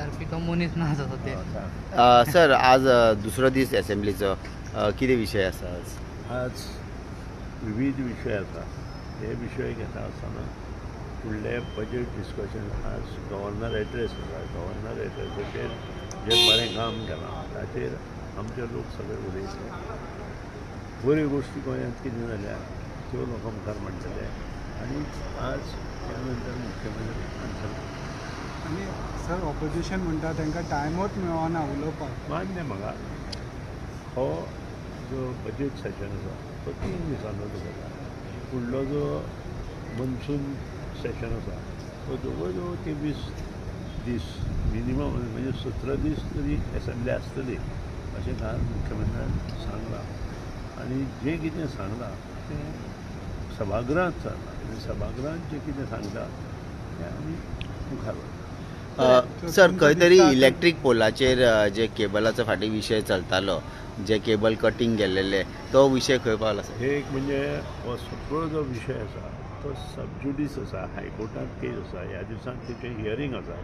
विचारपी तो मनीस ना जाता ते सर आज दुसरो दीस असेंब्लीचो कितें विशय आसा आज विविध विषय आसा हे विशय घेता आसतना फुडले बजेट डिस्कशन आज गव्हर्नर एड्रेस आसा गव्हर्नर एड्रेसाचेर जे बरें काम केलां ताचेर आमचे लोक सगळे उलयतले बऱ्यो गोश्टी गोंयांत कितें जाल्या त्यो लोकां मुखार मांडटले आनी आज त्या नंतर मुख्यमंत्री आन्सर आनी सर ऑपोजिशन म्हणटा तांकां टायमूच मेळना उलोवपाक मान्य म्हाका हो जो बजेट सेशन आसा तो 3 दिसांचो जाता फुडलो जो मनसून सेशन आसा तो जवळ जवळ 23 दीस मिनिमम म्हणजे 17 दीस तरी असेंब्ली आसतली अशें काल मुख्यमंत्र्यान सांगलां आनी जें कितें सांगलां तें सभागृहांत सांगलां आनी सभागृहांत जें कितें सांगता तें आमी मुखार व्हरता सर खंय तरी इलेक्ट्रीक पोलाचेर जे केबलाचो फाटीं विशय चलतालो जे केबल कटींग केल्लेले तो विशय खंय पावला सर हे एक म्हणजे हो सगळो जो विशय आसा तो सबज्युडीस आसा हायकोर्टांत केस आसा ह्या दिसांक तेचें हियरींग आसा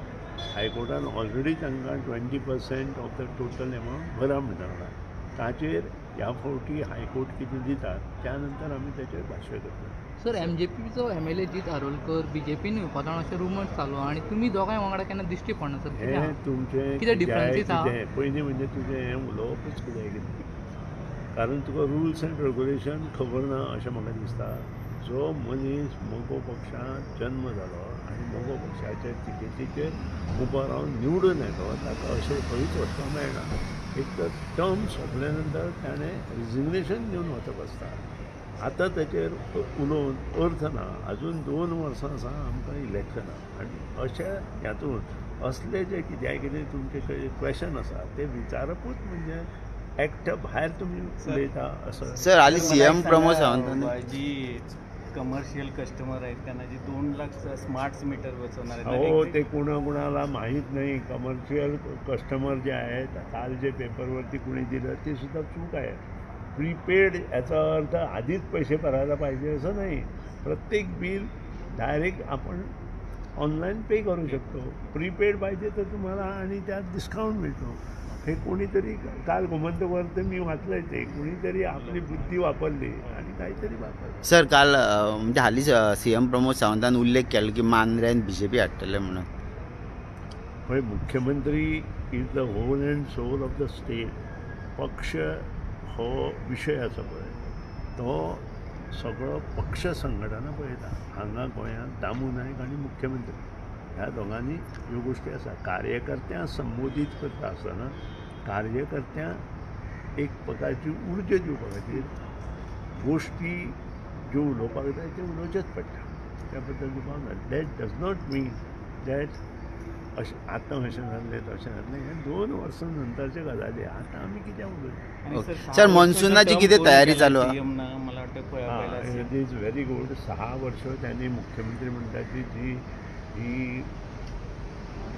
हायकोर्टान ऑलरेडी तांकां 20% ऑफ द टोटल एमावंट भरा म्हणटा ताचेर ह्या फावटी हायकोर्ट कितें दितात त्या नंतर आमी तेचेर भाश्य करता सर MJPचो MLA जीत आरोलकर BJPन येवपाचो अशें रुमर्स चालू आनी तुमी दोगांय वांगडा केन्ना दिश्टी पडना सर हें तुमचें कितें डिफरन्सीस आहा पयलीं म्हणजे तुजें हें उलोवपूच कितें कारण तुका रुल्स एंड रेगुलेशन खबर ना अशें म्हाका दिसता जो मनीस मोगो पक्षांत जन्म जालो आनी मोगो पक्षाच्या तिकेटीचेर उबो रावन निवडून येतो ताका अशें खंयच वचपाक मेळना एक तर टर्म सोंपल्या नंतर ताणें रिजिग्नेशन दिवन वचप आसता आतां तेचेर उलोवन अर्थ ना अजून 2 वर्सां आसा आमकां इलेक्शनां आनी अशे हातूंत असले जे कितें तुमचे क्वेश्चन आसा ते विचारपूच म्हणजे एक्ट भायर तुमी उलयता असं सर हालीं CM प्रमोद सावंतांनी जी कमर्शियल कस्टमर आहेत त्यांना जी 2 लाख स्मार्ट मीटर बसवणार हो ते कुणाला माहीत नाही कमर्शियल कस्टमर जे आहेत काल जे पेपरवरती कुणी दिलं ते सुद्धा चूक आहे प्रीपेड याचा अर्थ आधीच पैसे भरायला पाहिजे असं नाही प्रत्येक बिल डायरेक्ट आपण ऑनलाईन पे करू शकतो प्रीपेड पाहिजे तर तुम्हाला आणि त्यात डिस्काउंट मिळतो हे कोणीतरी काल गोमंतकवर मी वाचलंय ते कोणीतरी आपली बुद्धी वापरली आणि काहीतरी वापरलं सर काल म्हणजे हालींच CM प्रमोद सावंतान उल्लेख केलो की मांद्र्यान BJP हाडटले म्हणून पळय मुख्यमंत्री is the whole and soul of the state पक्ष हो विशय आसा पळय तो सगळो पक्ष संघटना पळयता हांगा गोंयांत दामू नायक आनी मुख्यमंत्री ह्या दोगांनी ह्यो गोश्टी आसा कार्यकर्त्यांक संबोधीत करता आसतना कार्यकर्त्यांक एक प्रकारची उर्जा दिवपा खातीर गोश्टी ज्यो उलोवपाक जाय त्यो उलोवचेच पडटा त्या बद्दल तुका that does not mean that अशें आतां अशें जाल्लें तशें जाल्लें हें 2 वर्सां नंतरचे गजाली आतां आमी कित्याक उलयता सर मॉन्सुनाची कितें तयारी चालू आहा मला वाटतं इट इज व्हेरी गुड 6 वर्ष त्यांनी मुख्यमंत्री म्हणटाची जी ही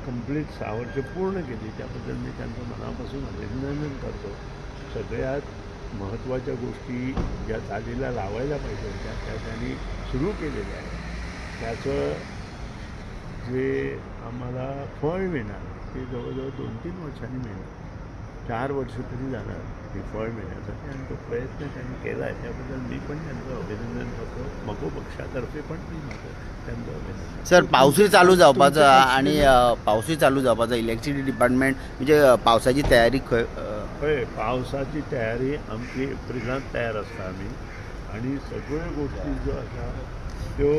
कंप्लीट 6 वर्ष पूर्ण केली त्याबद्दल मी त्यांचं मनापासून अभिनंदन करतो सगळ्यात महत्त्वाच्या गोष्टी ज्या चालीला लावायला पाहिजे त्या त्यांनी सुरू केलेल्या आहेत त्याचं जे आम्हाला फळ मिळणार ते जवळजवळ 2-3 वर्षांनी मिळणार 4 वर्ष तरी जाणार हे फळ मिळण्यासाठी आणि तो प्रयत्न त्यांनी केला आहे त्याबद्दल मी पण त्यांचं अभिनंदन करतो मगो पक्षातर्फे पण मी त्यांचं अभिनंदन सर पावसूय चालू जावपाचो आणि पावसूय चालू जावपाचो इलेक्ट्रिसिटी डिपार्टमेंट म्हणजे पावसाची तयारी खंय पावसाची तयारी आमची एप्रिलांत तयार आसता आमी आनी सगळ्यो गोश्टी ज्यो आसा त्यो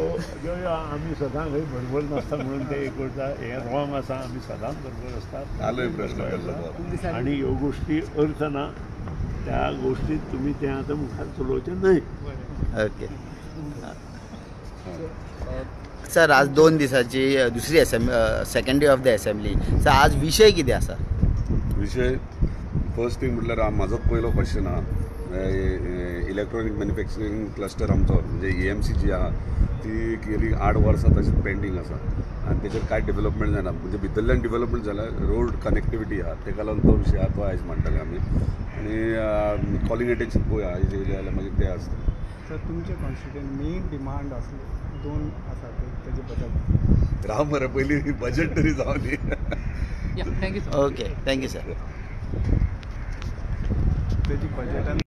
आमी सदां खंय बडबड नासता म्हणून ते एक करता हें रॉंग आसा आमी सदांच बरोबर आसता आनी ह्यो गोश्टी अर्थ ना त्या गोश्टीत तुमी तें आतां मुखार चलोवचें न्हय ओके सर आज 2 दिसाची दुसरी second day of the assembly sir आज विशय कितें आसा विशय फर्स्ट थिंग म्हटल्यार म्हाजो पयलो क्वेश्चन आहा इलेक्ट्रॉनिक मॅन्युफॅक्चरिंग क्लस्टर आमचो म्हणजे EMC जी आहा ती गेली 8 वर्सां तशीच पेंडींग आसा आनी तेचेर कांय डेव्हलपमेंट जायना म्हणजे भितरल्यान डेव्हलपमेंट जाला रोड कनेक्टिविटी आहा तेका लागून तो विशय आहा तो आयज मांडटले आमी आनी कॉलिंग एटेज पळय आयज येयले जाल्यार मागीर ते आसता सर तुमचे कॉन्स्टिट्युएंट मेन डिमांड असले 2 आसा तेजे बद्दल राव मरे पयलीं बजेट तरी जावनी या thank you sir. Okay thank you sir. त्याची बजेट